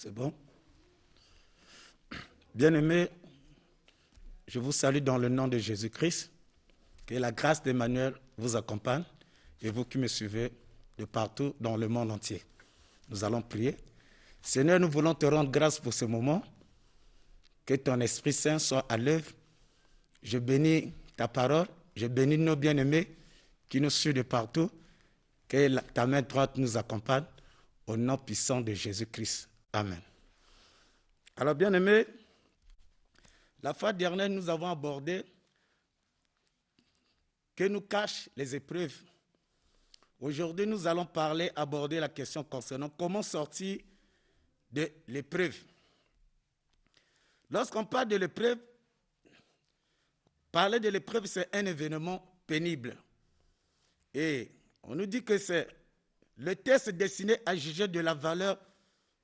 C'est bon? Bien-aimés, je vous salue dans le nom de Jésus-Christ. Que la grâce d'Emmanuel vous accompagne et vous qui me suivez de partout dans le monde entier. Nous allons prier. Seigneur, nous voulons te rendre grâce pour ce moment. Que ton Esprit Saint soit à l'œuvre. Je bénis ta parole. Je bénis nos bien-aimés qui nous suivent de partout. Que ta main droite nous accompagne au nom puissant de Jésus-Christ. Amen. Alors, bien-aimés, la fois dernière, nous avons abordé que nous cachent les épreuves. Aujourd'hui, nous allons aborder la question concernant comment sortir de l'épreuve. Lorsqu'on parle de l'épreuve, parler de l'épreuve, c'est un événement pénible. Et on nous dit que c'est le test destiné à juger de la valeur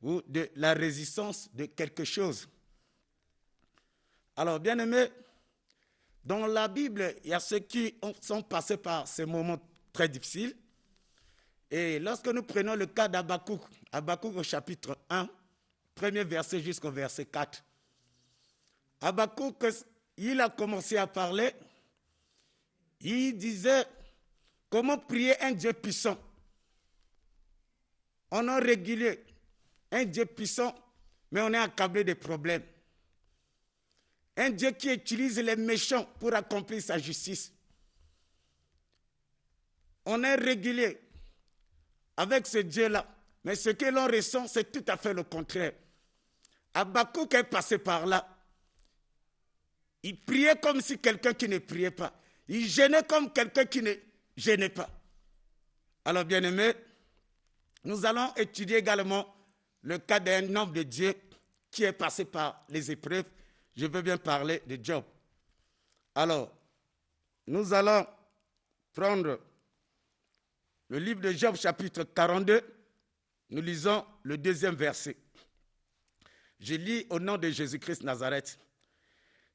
ou de la résistance de quelque chose. Alors, bien aimés, dans la Bible, il y a ceux qui sont passés par ces moments très difficiles. Et lorsque nous prenons le cas d'Habakkuk, Habakkuk au chapitre 1, premier verset jusqu'au verset 4, Habakkuk, il a commencé à parler, il disait comment prier un Dieu puissant, en nom régulier, un Dieu puissant, mais on est accablé de problèmes. Un Dieu qui utilise les méchants pour accomplir sa justice. On est régulier avec ce Dieu-là, mais ce que l'on ressent, c'est tout à fait le contraire. Habakkuk est passé par là. Il priait comme si quelqu'un qui ne priait pas. Il gênait comme quelqu'un qui ne gênait pas. Alors, bien-aimés, nous allons étudier également le cas d'un homme de Dieu qui est passé par les épreuves. Je veux bien parler de Job. Alors, nous allons prendre le livre de Job, chapitre 42. Nous lisons le 2e verset. Je lis au nom de Jésus-Christ Nazareth.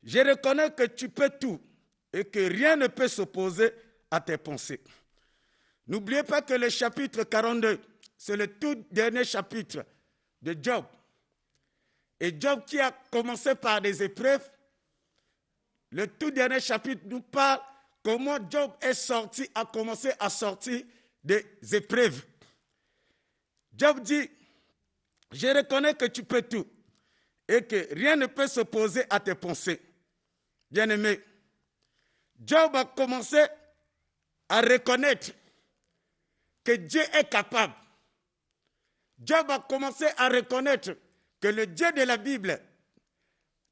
Je reconnais que tu peux tout et que rien ne peut s'opposer à tes pensées. N'oubliez pas que le chapitre 42, c'est le tout dernier chapitre de Job. Et Job qui a commencé par des épreuves, le tout dernier chapitre nous parle comment Job a commencé à sortir des épreuves. Job dit, je reconnais que tu peux tout et que rien ne peut s'opposer à tes pensées. Bien-aimé, Job a commencé à reconnaître que Dieu est capable. Job a commencé à reconnaître que le Dieu de la Bible,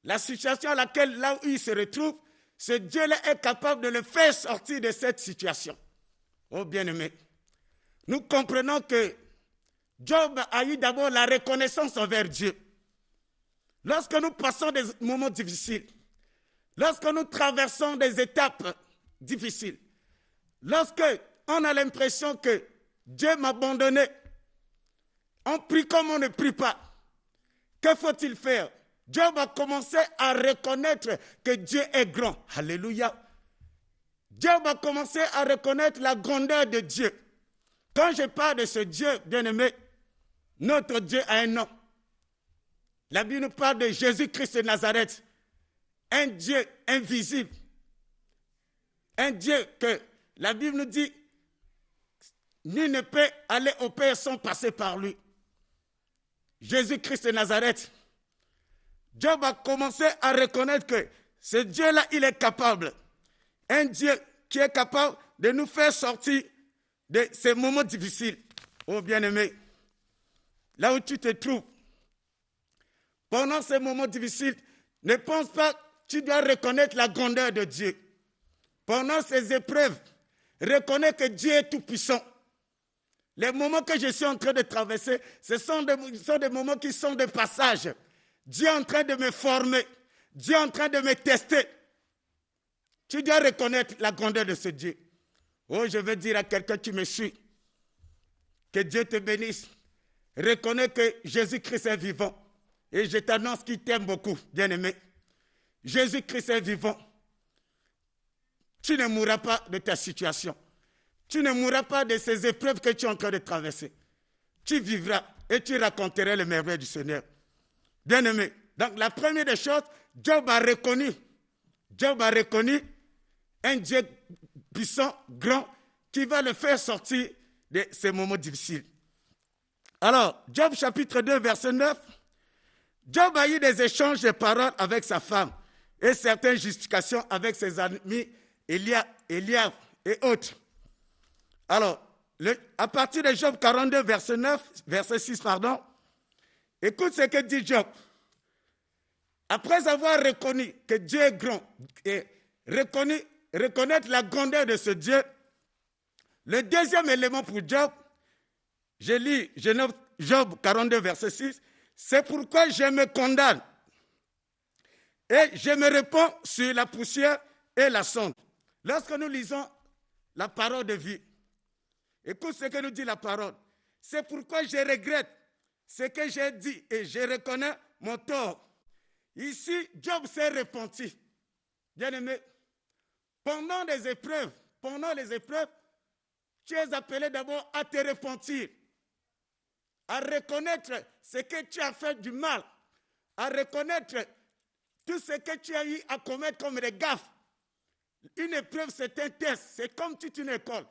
la situation là où il se retrouve, ce Dieu-là est capable de le faire sortir de cette situation. Oh bien-aimé, nous comprenons que Job a eu d'abord la reconnaissance envers Dieu. Lorsque nous passons des moments difficiles, lorsque nous traversons des étapes difficiles, lorsque on a l'impression que Dieu m'a abandonné, on prie comme on ne prie pas. Que faut-il faire? Job a commencé à reconnaître que Dieu est grand. Alléluia. Job a commencé à reconnaître la grandeur de Dieu. Quand je parle de ce Dieu, bien-aimé, notre Dieu a un nom. La Bible nous parle de Jésus-Christ de Nazareth, un Dieu invisible, un Dieu que la Bible nous dit, nul ne peut aller au Père sans passer par lui. Jésus-Christ de Nazareth. Job a commencé à reconnaître que ce Dieu-là, il est capable. Un Dieu qui est capable de nous faire sortir de ces moments difficiles. Oh bien-aimé, là où tu te trouves, pendant ces moments difficiles, ne pense pas, tu dois reconnaître la grandeur de Dieu. Pendant ces épreuves, reconnais que Dieu est tout-puissant. Les moments que je suis en train de traverser, ce sont des moments qui sont de passage. Dieu est en train de me former. Dieu est en train de me tester. Tu dois reconnaître la grandeur de ce Dieu. Oh, je veux dire à quelqu'un qui me suit, que Dieu te bénisse. Reconnais que Jésus-Christ est vivant. Et je t'annonce qu'il t'aime beaucoup, bien-aimé. Jésus-Christ est vivant. Tu ne mourras pas de ta situation. Tu ne mourras pas de ces épreuves que tu es en train de traverser. Tu vivras et tu raconteras les merveilles du Seigneur. Bien-aimé. Donc la première des choses, Job a reconnu un Dieu puissant, grand, qui va le faire sortir de ces moments difficiles. Alors, Job chapitre 2, verset 9, Job a eu des échanges de paroles avec sa femme et certaines justifications avec ses amis Eliab et autres. Alors, à partir de Job 42, verset 6, écoute ce que dit Job. Après avoir reconnu que Dieu est grand et reconnaître la grandeur de ce Dieu, le deuxième élément pour Job, je lis Job 42, verset 6, c'est pourquoi je me condamne et je me répands sur la poussière et la sonde. Lorsque nous lisons la parole de vie, écoute ce que nous dit la parole. C'est pourquoi je regrette ce que j'ai dit et je reconnais mon tort. Ici, Job s'est repenti. Bien-aimé, pendant les épreuves, tu es appelé d'abord à te repentir, à reconnaître ce que tu as fait du mal, à reconnaître tout ce que tu as eu à commettre comme des gaffes. Une épreuve, c'est un test, c'est comme toute une école.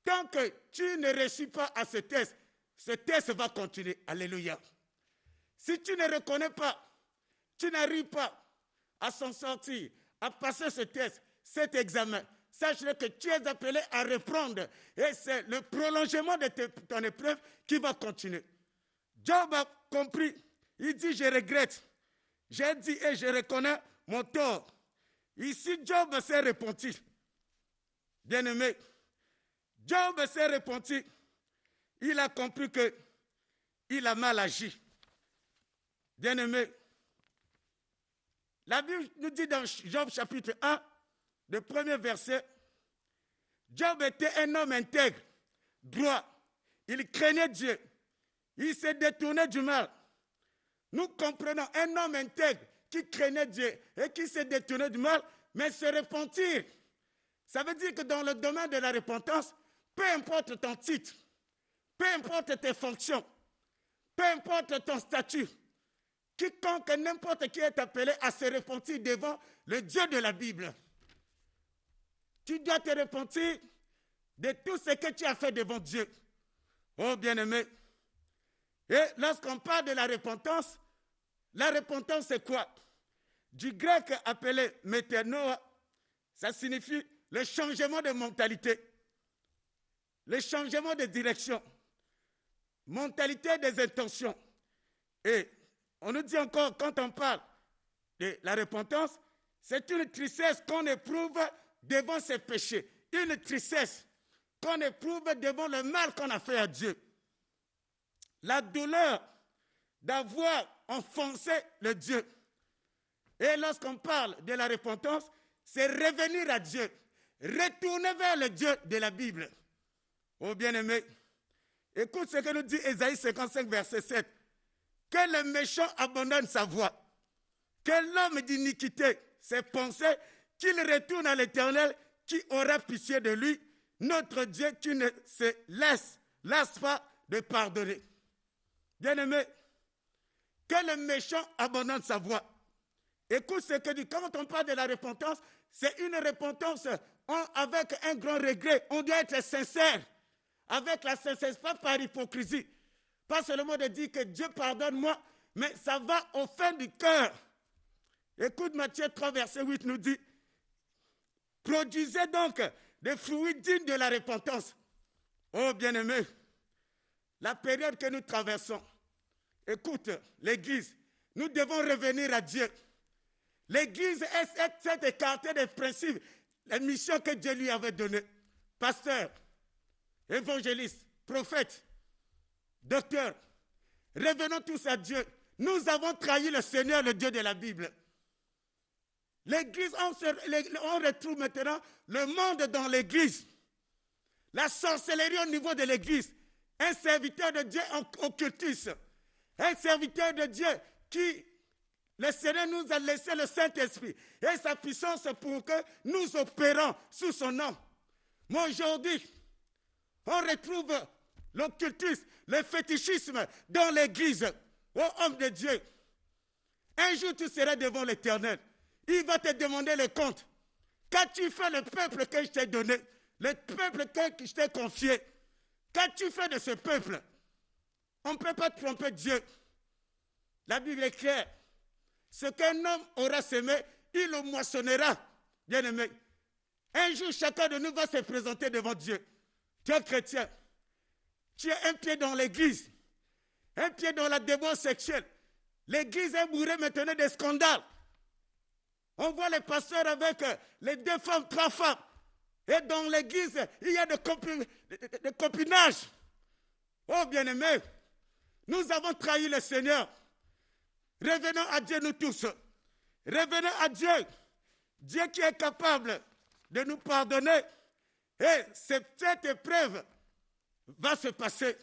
Tant que tu ne réussis pas à ce test va continuer. Alléluia. Si tu ne reconnais pas, tu n'arrives pas à s'en sortir, à passer ce test, cet examen, sache que tu es appelé à reprendre. Et c'est le prolongement de ton épreuve qui va continuer. Job a compris. Il dit, je regrette. J'ai dit et je reconnais mon tort. Ici, Job s'est repenti. Bien-aimé, Job s'est repenti. Il a compris qu'il a mal agi. Bien-aimé, la Bible nous dit dans Job chapitre 1, le premier verset, Job était un homme intègre, droit. Il craignait Dieu. Il s'est détourné du mal. Nous comprenons un homme intègre qui craignait Dieu et qui s'est détourné du mal, mais se repentir. Ça veut dire que dans le domaine de la repentance, peu importe ton titre, peu importe tes fonctions, peu importe ton statut, quiconque, n'importe qui est appelé à se repentir devant le Dieu de la Bible. Tu dois te repentir de tout ce que tu as fait devant Dieu. Oh bien-aimé. Et lorsqu'on parle de la repentance c'est quoi? Du grec appelé métanoia, ça signifie le changement de mentalité, le changement de direction, mentalité des intentions. Et on nous dit encore, quand on parle de la repentance, c'est une tristesse qu'on éprouve devant ses péchés, une tristesse qu'on éprouve devant le mal qu'on a fait à Dieu. La douleur d'avoir offensé le Dieu. Et lorsqu'on parle de la repentance, c'est revenir à Dieu, retourner vers le Dieu de la Bible. Oh bien-aimé, écoute ce que nous dit Ésaïe 55, verset 7. Que le méchant abandonne sa voie, que l'homme d'iniquité ses pensées, qu'il retourne à l'Éternel qui aura pitié de lui, notre Dieu qui ne se lasse pas de pardonner. Bien-aimé, que le méchant abandonne sa voie. Écoute ce que dit, quand on parle de la repentance, c'est une repentance avec un grand regret. On doit être sincère, avec la sincérité, pas par hypocrisie. Pas seulement de dire que Dieu pardonne-moi, mais ça va au fin du cœur. Écoute, Matthieu 3, verset 8 nous dit, produisez donc des fruits dignes de la repentance. Oh bien-aimé, la période que nous traversons, écoute, l'Église, nous devons revenir à Dieu. L'Église s'est écartée des principes, les missions que Dieu lui avait données. Pasteur, évangéliste, prophète, docteur, revenons tous à Dieu. Nous avons trahi le Seigneur, le Dieu de la Bible. L'Église, on retrouve maintenant le monde dans l'Église. La sorcellerie au niveau de l'Église. Un serviteur de Dieu en occultisme. Un serviteur de Dieu qui, le Seigneur nous a laissé le Saint-Esprit et sa puissance pour que nous opérons sous son nom. Mais aujourd'hui, on retrouve l'occultisme, le fétichisme dans l'Église. Oh homme de Dieu, Un jour, tu seras devant l'Éternel. Il va te demander les comptes. Qu'as-tu fait le peuple que je t'ai donné? Le peuple que je t'ai confié? Qu'as-tu fait de ce peuple? On ne peut pas tromper Dieu. La Bible est claire. Ce qu'un homme aura semé, il le moissonnera. Bien-aimé, un jour, chacun de nous va se présenter devant Dieu. Tu es chrétien. Tu as un pied dans l'église, un pied dans la débauche sexuelle. L'église est bourrée maintenant des scandales. On voit les pasteurs avec les 2 femmes, 3 femmes. Et dans l'église, il y a des copinages. Oh bien-aimés, nous avons trahi le Seigneur. Revenons à Dieu nous tous. Revenons à Dieu. Dieu qui est capable de nous pardonner. Et cette épreuve va se passer.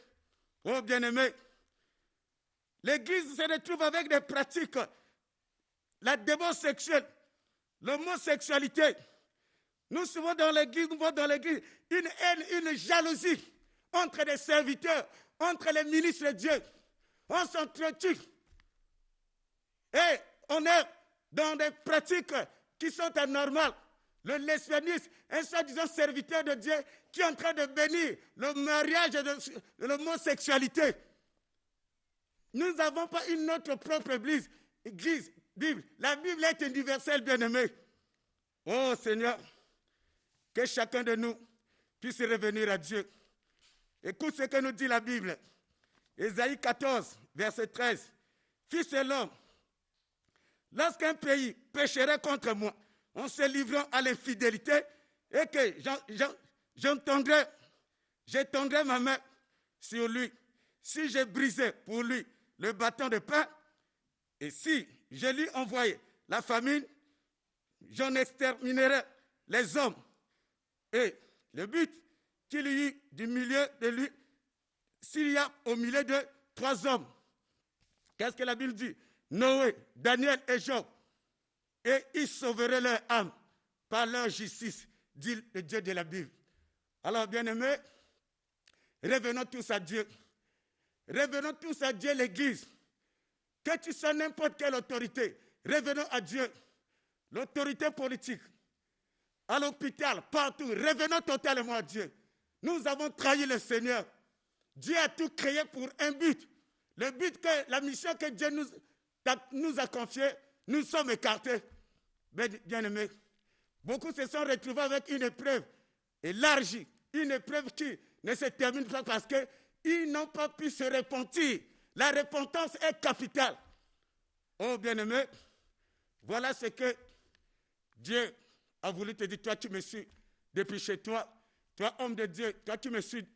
Oh bien-aimés, l'église se retrouve avec des pratiques. La débauche sexuelle, l'homosexualité. Nous souvent dans l'église, nous voyons dans l'église une haine, une jalousie entre les serviteurs, entre les ministres de Dieu. On s'entretue. Et on est dans des pratiques qui sont anormales. Le lesbianisme, un soi-disant serviteur de Dieu qui est en train de bénir le mariage de l'homosexualité. Nous n'avons pas une autre propre église, Bible. La Bible est universelle, bien-aimée. Oh Seigneur, que chacun de nous puisse revenir à Dieu. Écoute ce que nous dit la Bible. Ésaïe 14, verset 13. Fils de l'homme, lorsqu'un pays pécherait contre moi, en se livrant à l'infidélité, et que j'étendrai ma main sur lui, si j'ai brisé pour lui le bâton de pain, et si je lui envoyais la famine, j'en exterminerai les hommes. Et le but qu'il y eut du milieu de lui, s'il y a au milieu de 3 hommes, qu'est-ce que la Bible dit? Noé, Daniel et Job. Et ils sauveraient leur âme par leur justice, dit le Dieu de la Bible. Alors, bien-aimés, revenons tous à Dieu. Revenons tous à Dieu, l'Église. Que tu sois n'importe quelle autorité, revenons à Dieu. L'autorité politique, à l'hôpital, partout, revenons totalement à Dieu. Nous avons trahi le Seigneur. Dieu a tout créé pour un but. Le but, la mission que Dieu nous a confiée, nous sommes écartés. Bien-aimés, beaucoup se sont retrouvés avec une épreuve élargie, une épreuve qui ne se termine pas parce qu'ils n'ont pas pu se repentir. La repentance est capitale. Oh bien-aimés, voilà ce que Dieu a voulu te dire. Toi, tu me suis depuis chez toi. Toi, homme de Dieu, toi, tu me suis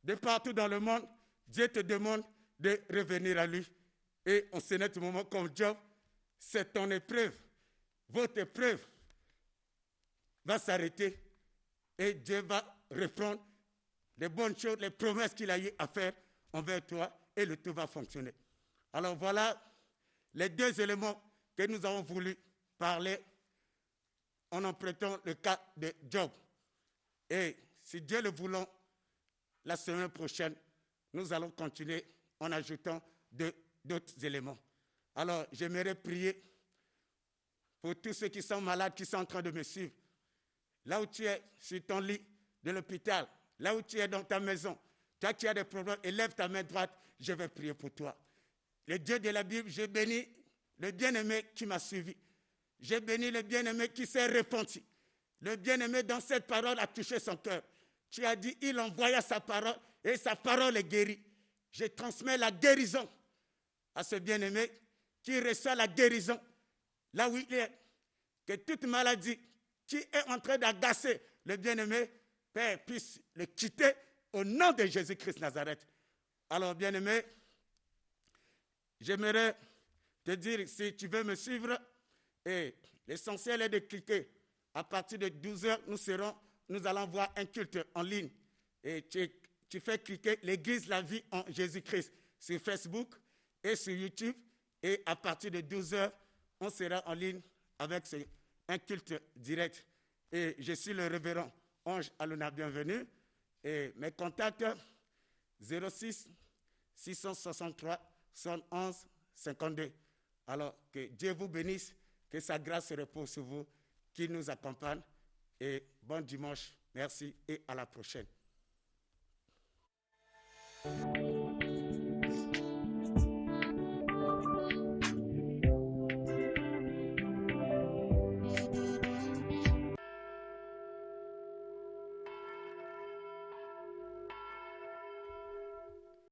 de partout dans le monde. Dieu te demande de revenir à lui. Et en ce moment, comme Job, c'est ton épreuve. Votre épreuve va s'arrêter et Dieu va reprendre les bonnes choses, les promesses qu'il a eu à faire envers toi et le tout va fonctionner. Alors voilà les 2 éléments que nous avons voulu parler en empruntant le cas de Job. Et si Dieu le voulant, la semaine prochaine, nous allons continuer en ajoutant d'autres éléments. Alors j'aimerais prier pour tous ceux qui sont malades, qui sont en train de me suivre. Là où tu es sur ton lit de l'hôpital, là où tu es dans ta maison, toi qui as des problèmes, élève ta main droite, je vais prier pour toi. Le Dieu de la Bible, je bénis le bien-aimé qui m'a suivi. Je bénis le bien-aimé qui s'est repenti. Le bien-aimé dans cette parole a touché son cœur. Tu as dit, il envoya sa parole et sa parole est guérie. Je transmets la guérison à ce bien-aimé qui reçoit la guérison là où il est. Que toute maladie qui est en train d'agacer le bien-aimé, Père, puisse le quitter au nom de Jésus-Christ Nazareth. Alors, bien-aimé, j'aimerais te dire, si tu veux me suivre, et l'essentiel est de cliquer. À partir de 12h, nous allons voir un culte en ligne. Et tu fais cliquer l'Église La Vie en Jésus-Christ sur Facebook et sur YouTube. Et à partir de 12h, on sera en ligne avec un culte direct. Et je suis le révérend Ange Aluna Bienvenue. Et mes contacts, 06 663 71 52. Alors, que Dieu vous bénisse, que sa grâce repose sur vous, qu'il nous accompagne. Et bon dimanche, merci et à la prochaine.